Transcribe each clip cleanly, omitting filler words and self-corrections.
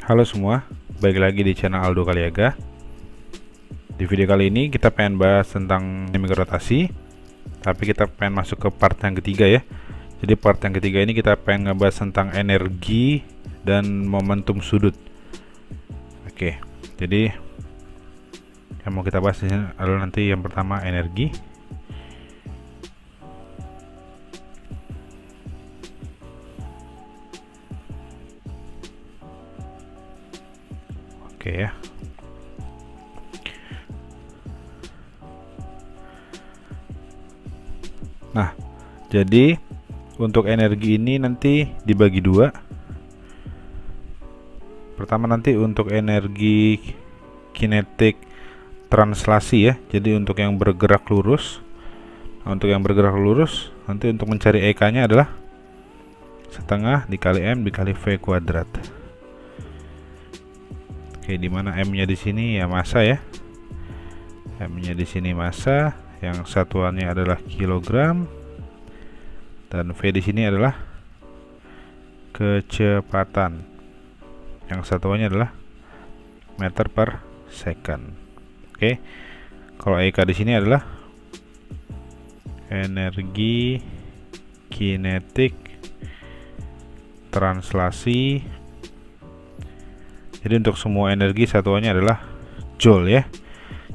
Halo semua, balik lagi di channel Aldo Kaliaga. Di video kali ini kita pengen bahas tentang dinamika rotasi, tapi kita pengen masuk ke part yang ketiga ya. Jadi part yang ketiga ini kita pengen ngebahas tentang energi dan momentum sudut. Oke, jadi yang mau kita bahas ini adalah nanti yang pertama energi. Oke ya. Nah, jadi untuk energi ini nanti dibagi dua. Pertama nanti untuk energi kinetik translasi ya. Jadi untuk yang bergerak lurus. Untuk yang bergerak lurus, nanti untuk mencari EK-nya adalah setengah dikali M dikali V kuadrat. Oke, dimana M-nya di sini ya massa ya. M-nya di sini massa, yang satuannya adalah kilogram, dan V di sini adalah kecepatan, yang satuannya adalah meter per second. Oke, kalau EK di sini adalah energi kinetik translasi. Jadi untuk semua energi satuannya adalah joule ya.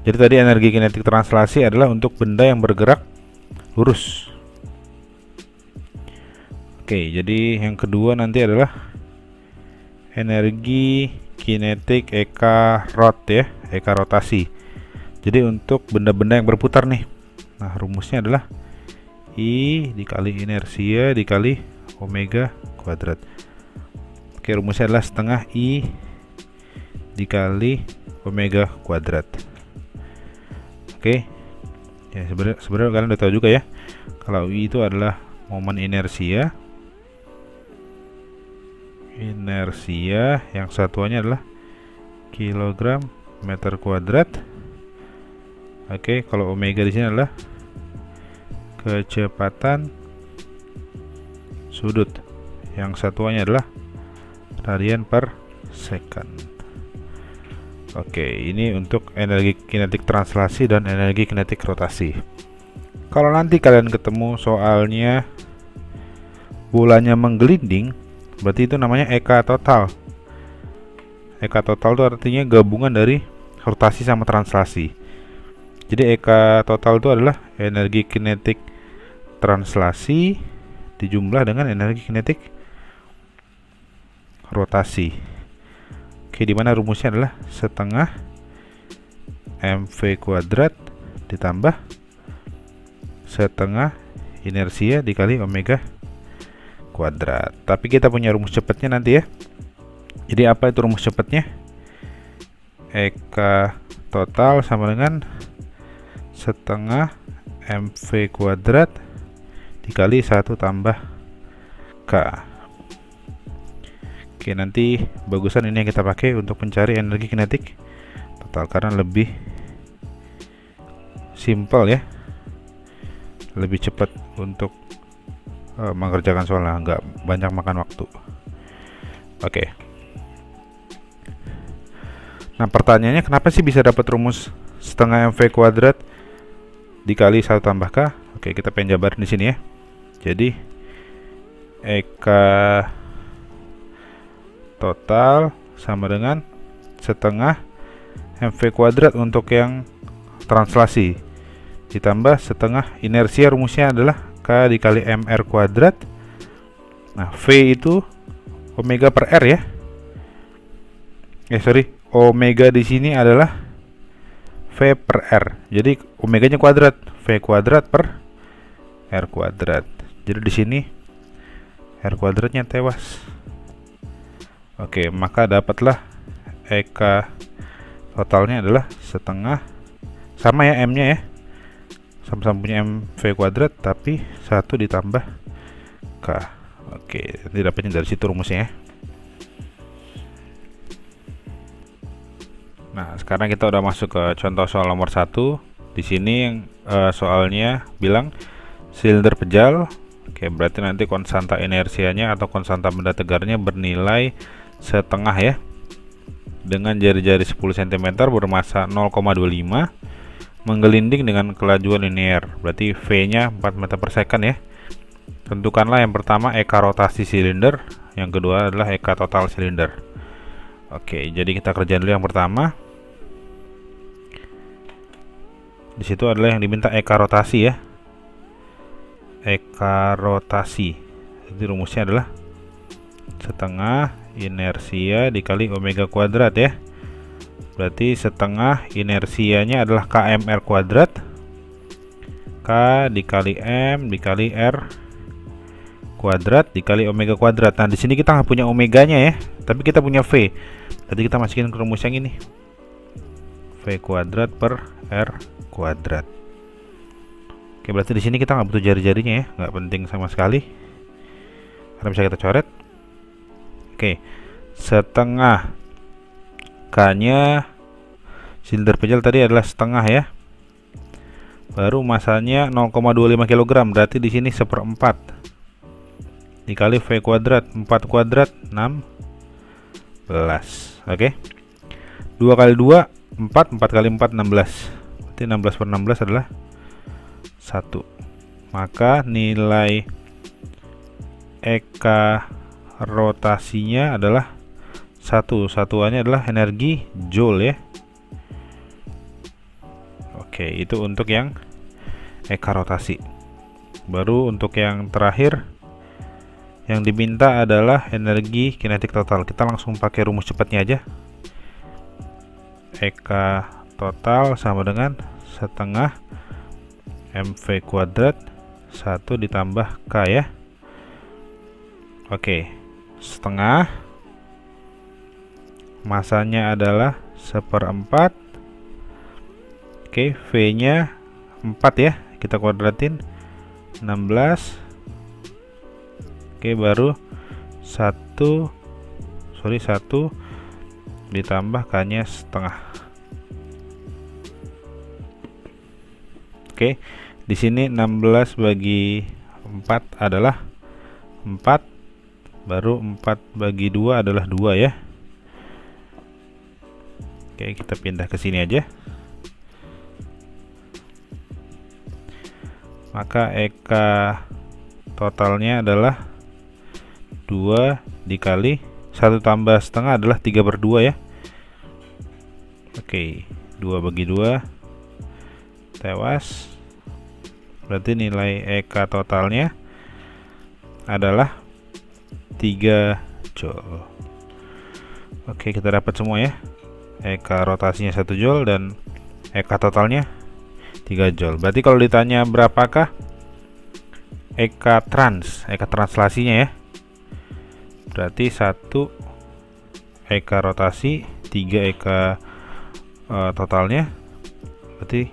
Jadi tadi energi kinetik translasi adalah untuk benda yang bergerak lurus. Oke, jadi yang kedua nanti adalah energi kinetik EK rot ya, EK rotasi. Jadi untuk benda-benda yang berputar nih. Nah, rumusnya adalah I dikali inersia dikali omega kuadrat. Oke, rumusnya adalah setengah I dikali omega kuadrat. Oke, ya sebenarnya kalian udah tahu juga ya, kalau I itu adalah momen inersia yang satuannya adalah kilogram meter kuadrat. Oke, kalau omega di sini adalah kecepatan sudut, yang satuannya adalah radian per second. Oke, ini untuk energi kinetik translasi dan energi kinetik rotasi. Kalau nanti kalian ketemu soalnya bolanya menggelinding, berarti itu namanya EK total. EK total itu artinya gabungan dari rotasi sama translasi. Jadi EK total itu adalah energi kinetik translasi dijumlah dengan energi kinetik rotasi. Oke, dimana rumusnya adalah setengah mv kuadrat ditambah setengah inersia dikali omega kuadrat. Tapi kita punya rumus cepatnya nanti ya. Jadi apa itu rumus cepatnya? EK total sama dengan setengah mv kuadrat dikali 1 tambah K. Oke, nanti bagusan ini yang kita pakai untuk mencari energi kinetik total karena lebih simple ya, lebih cepat untuk mengerjakan soalnya, nggak banyak makan waktu. Oke, nah pertanyaannya kenapa sih bisa dapat rumus setengah mv kuadrat dikali 1 tambah K? Oke, kita pengen jabarin di sini ya. Jadi EK total sama dengan setengah mv kuadrat untuk yang translasi ditambah setengah inersia, rumusnya adalah K dikali mr kuadrat. Nah, V itu omega per R ya. Omega di sini adalah V per R. Jadi omeganya kuadrat, V kuadrat per R kuadrat. Jadi di sini R kuadratnya tewas. Oke, maka dapatlah EK totalnya adalah setengah, sama ya M-nya ya, sama-sama punya mv kuadrat tapi 1 ditambah K. Oke, nanti dapatnya dari situ rumusnya ya. Nah, sekarang kita udah masuk ke contoh soal nomor 1. Di sini soalnya bilang silinder pejal. Oke, berarti nanti konstanta inersianya atau konstanta benda tegarnya bernilai setengah ya. dengan jari-jari 10 cm bermassa 0,25 menggelinding dengan kelajuan linear. Berarti V-nya 4 meter per second ya. Tentukanlah yang pertama eka rotasi silinder, yang kedua adalah eka total silinder. Oke, jadi kita kerjain dulu yang pertama. Di situ adalah yang diminta eka rotasi ya. Eka rotasi. Jadi rumusnya adalah setengah inersia dikali omega kuadrat ya. Berarti setengah inersianya adalah kmr kuadrat. K dikali M dikali R kuadrat dikali omega kuadrat. Nah, di sini kita nggak punya omeganya ya, tapi kita punya V. Jadi kita masukin ke rumus yang ini. V kuadrat per R kuadrat. Oke, berarti di sini kita nggak butuh jari-jarinya ya, nggak penting sama sekali. Karena bisa kita coret. Oke, setengah K-nya silinder pejal tadi adalah setengah ya. Baru masanya 0,25 kg, berarti di sini 1/4 dikali V kuadrat, 4 kuadrat 16. Oke. 2 kali 2 4, 4 kali 4 16. Berarti 16/16 adalah 1. Maka nilai eka rotasinya adalah 1. Satuannya adalah energi joule ya. Oke, itu untuk yang eka rotasi. Baru untuk yang terakhir, yang diminta adalah energi kinetik total. Kita langsung pakai rumus cepatnya aja. Eka total sama dengan setengah mv kuadrat 1 ditambah K ya. Oke, setengah masanya adalah 1/4. Oke, V nya 4 ya, kita kuadratin 16. Oke, baru 1 ditambah K nya setengah. Oke, di sini 16 bagi 4 adalah 4, baru 4 bagi 2 adalah 2 ya. Oke, kita pindah ke sini aja. Maka eka totalnya adalah 2 dikali 1 tambah setengah adalah 3/2 ya. Oke, 2 bagi 2 tewas. Berarti nilai eka totalnya adalah 3 joule. Oke, kita dapat semua ya. Eka rotasinya 1 joule dan eka totalnya 3 joule. Berarti kalau ditanya berapakah eka translasinya ya, berarti 1 eka rotasi, 3 eka totalnya. Berarti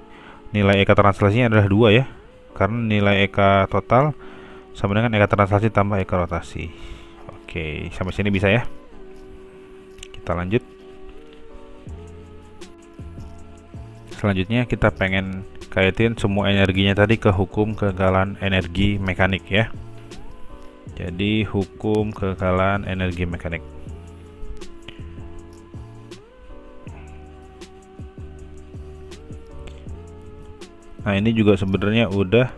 nilai eka translasinya adalah 2 ya, karena nilai eka total sama dengan eka translasi tambah eka rotasi. Oke, sampai sini bisa ya. Kita lanjut. Selanjutnya kita pengen kaitin semua energinya tadi ke hukum kegagalan energi mekanik ya. Jadi hukum kegagalan energi mekanik. Nah, ini juga sebenarnya udah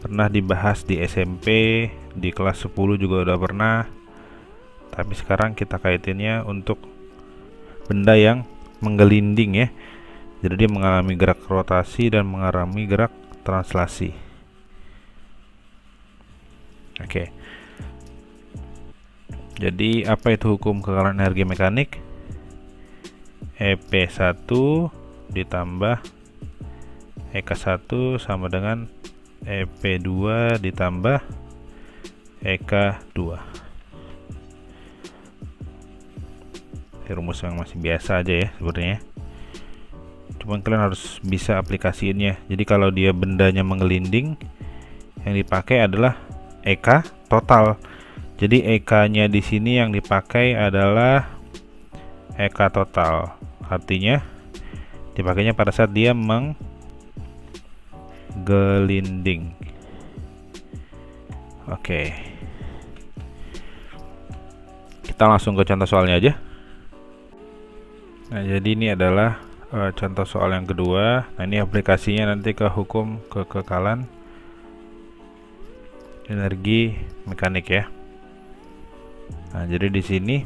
pernah dibahas di SMP, di kelas 10 juga udah pernah. Tapi sekarang kita kaitinnya untuk benda yang menggelinding ya. Jadi dia mengalami gerak rotasi dan mengalami gerak translasi. Oke. Jadi apa itu hukum kegagalan energi mekanik? EP1 ditambah EK1 sama dengan EP2 ditambah EK2. Ini rumus yang masih biasa aja ya sebenarnya. Cuman kalian harus bisa aplikasiinnya. Jadi kalau dia bendanya menggelinding, yang dipakai adalah EK total. Jadi EK-nya di sini yang dipakai adalah EK total. Artinya dipakainya pada saat dia menggelinding. Oke. Kita langsung ke contoh soalnya aja. Nah, jadi ini adalah contoh soal yang kedua. Nah, ini aplikasinya nanti ke hukum kekekalan energi mekanik ya. Nah, jadi di sini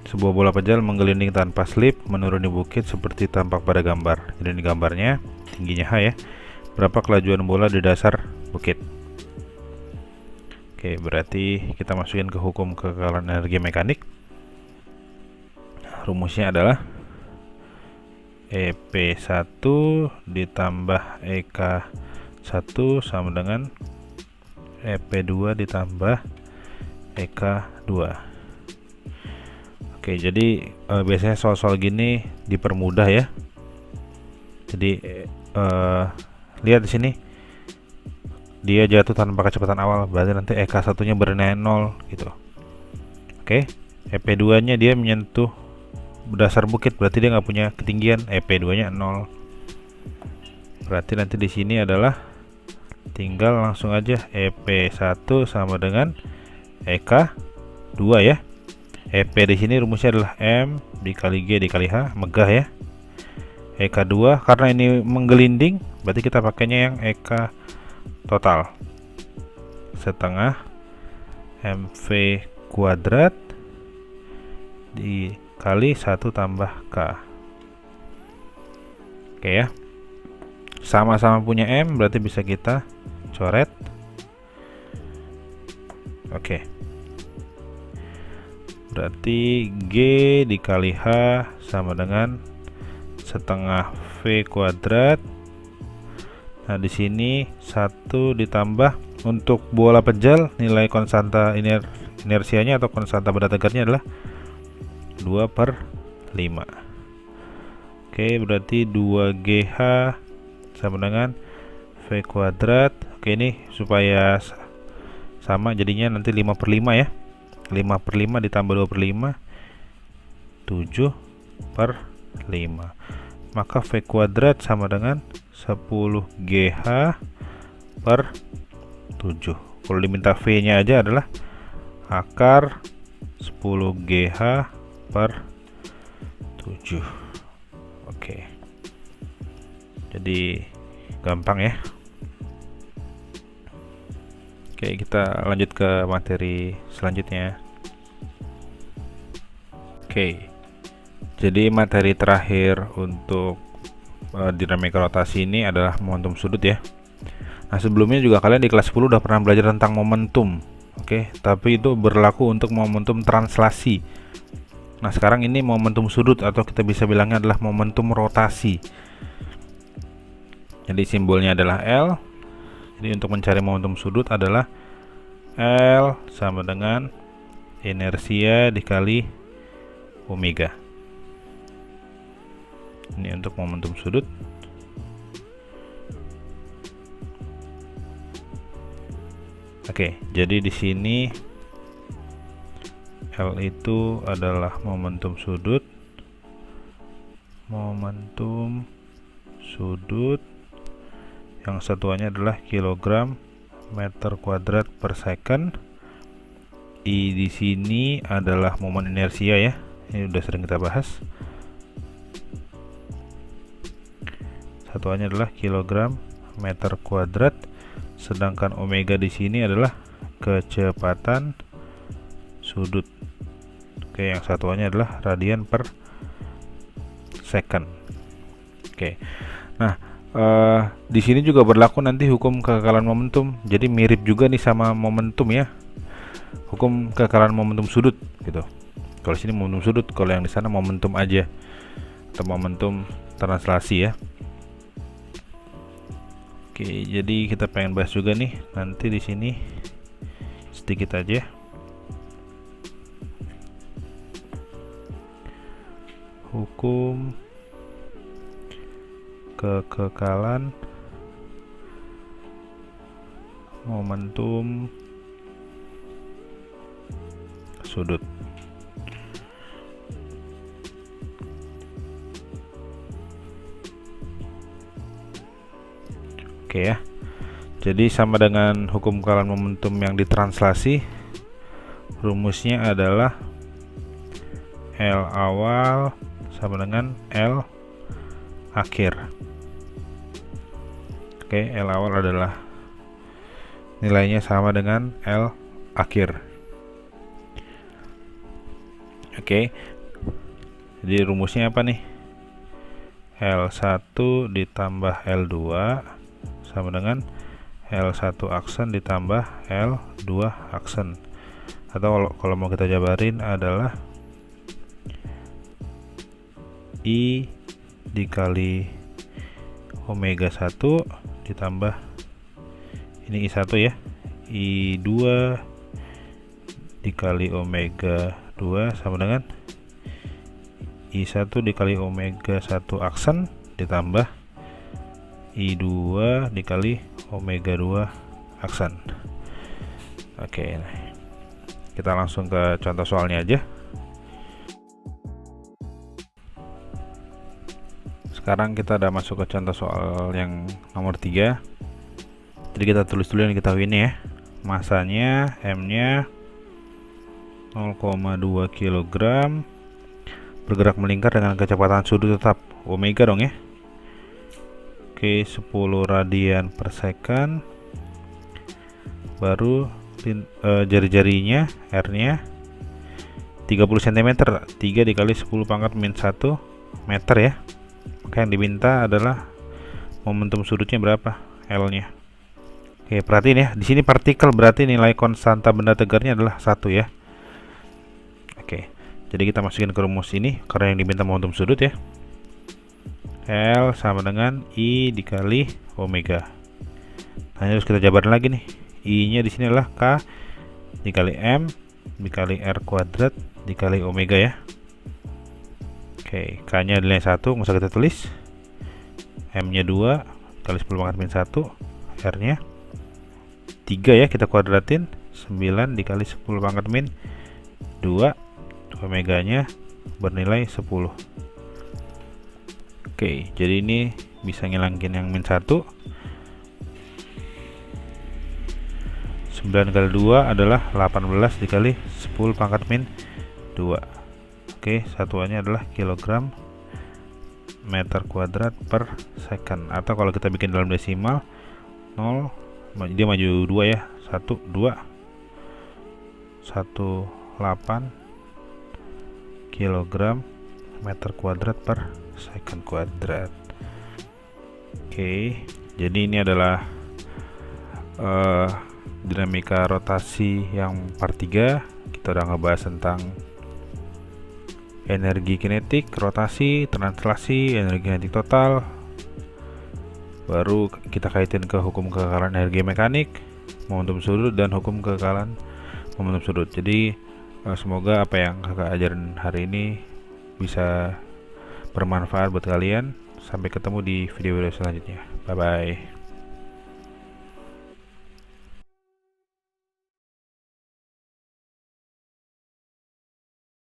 sebuah bola pejal menggelinding tanpa slip menuruni bukit seperti tampak pada gambar. Jadi ini gambarnya, tingginya H ya. Berapa kelajuan bola di dasar bukit? Oke, berarti kita masukin ke hukum kekekalan energi mekanik. Rumusnya adalah EP1 ditambah EK1 sama dengan EP2 ditambah EK2. Oke, jadi biasanya soal-soal gini dipermudah ya. Jadi lihat di sini dia jatuh tanpa kecepatan awal, berarti nanti EK1 nya bernilai 0 gitu. Oke, EP2 nya dia menyentuh dasar bukit, berarti dia nggak punya ketinggian, EP2 nya 0. Berarti nanti di sini adalah tinggal langsung aja EP1 sama dengan EK2 ya. EP di sini rumusnya adalah M dikali G dikali H, megah ya. EK2 karena ini menggelinding, berarti kita pakainya yang EK total setengah MV kuadrat dikali 1 tambah K. Oke ya, sama-sama punya M, berarti bisa kita coret. Oke, berarti G dikali H sama dengan setengah V kuadrat. Nah, di sini 1 ditambah untuk bola pejal, nilai konstanta inersianya atau konstanta benda tegaknya adalah 2/5. Oke, berarti 2GH sama dengan V kuadrat. Oke, ini supaya sama jadinya nanti 5/5 ya. 5/5 ditambah 2/5, 7/5. Maka V kuadrat sama dengan 10GH per 7. Kalau diminta V nya aja adalah akar 10GH per 7. Oke, jadi gampang ya. Oke, kita lanjut ke materi selanjutnya. Oke, jadi materi terakhir untuk dinamika rotasi ini adalah momentum sudut ya. Nah, sebelumnya juga kalian di kelas 10 udah pernah belajar tentang momentum. Oke, tapi itu berlaku untuk momentum translasi. Nah, sekarang ini momentum sudut atau kita bisa bilangnya adalah momentum rotasi. Jadi simbolnya adalah L. Jadi untuk mencari momentum sudut adalah L sama dengan inersia dikali omega. Ini untuk momentum sudut. Oke, jadi di sini L itu adalah momentum sudut. Momentum sudut yang satuannya adalah kilogram meter kuadrat per second. I di sini adalah momen inersia ya. Ini udah sering kita bahas. Satuannya adalah kilogram meter kuadrat, sedangkan omega di sini adalah kecepatan sudut. Oke, yang satuannya adalah radian per second. Oke, nah di sini juga berlaku nanti hukum kekekalan momentum. Jadi mirip juga nih sama momentum ya, hukum kekekalan momentum sudut gitu. Kalau sini momentum sudut, kalau yang di sana momentum aja atau momentum translasi ya. Oke, jadi kita pengen bahas juga nih nanti di sini sedikit aja. Hukum kekekalan momentum sudut. Oke ya. Jadi sama dengan hukum kekekalan momentum yang ditranslasi, rumusnya adalah L awal sama dengan L akhir. Oke, L awal adalah nilainya sama dengan L akhir. Oke, jadi rumusnya apa nih? L1 ditambah L2 sama dengan L1 aksen ditambah L2 aksen. Atau kalau mau kita jabarin adalah I dikali omega 1 ditambah ini I1 ya, I2 dikali omega 2 sama dengan I1 dikali omega 1 aksen ditambah I2 dikali omega 2 aksen. Oke, kita langsung ke contoh soalnya aja. Sekarang kita udah masuk ke contoh soal yang nomor 3. Jadi kita tulis dulu yang diketahui ini ya. Masanya M nya 0,2 kg, bergerak melingkar dengan kecepatan sudut tetap omega dong ya. Oke, 10 radian per second. Baru jari-jarinya R nya 30 cm, 3 dikali 10 pangkat min 1 meter ya. Maka yang diminta adalah momentum sudutnya berapa, L nya. Oke, perhatiin ya, di sini partikel berarti nilai konstanta benda tegarnya adalah 1 ya. Oke, jadi kita masukin ke rumus ini karena yang diminta momentum sudut ya. L sama dengan I dikali omega. Nah, harus kita jabarin lagi nih. I nya di sini adalah K dikali M dikali R kuadrat dikali omega ya. Oke, K nya nilai 1, nggak usah kita tulis. M nya 2 kali 10 pangkat min 1, R nya 3 ya, kita kuadratin 9 dikali 10 pangkat min 2, omega nya bernilai 10. Oke, jadi ini bisa ngilangin yang min 1. 9 kali 2 adalah 18 dikali 10 pangkat min 2. Oke, satuannya adalah kilogram meter kuadrat per second. Atau kalau kita bikin dalam desimal 0, dia maju 2 ya, 1, 2 18 kilogram meter kuadrat per second kuadrat. Oke, jadi ini adalah dinamika rotasi yang part 3. Kita udah ngebahas tentang energi kinetik, rotasi, translasi, energi kinetik total. Baru kita kaitin ke hukum kekekalan energi mekanik, momentum sudut, dan hukum kekekalan momentum sudut. Jadi semoga apa yang kakak ajarin hari ini bisa bermanfaat buat kalian. Sampai ketemu di video-video selanjutnya. Bye bye.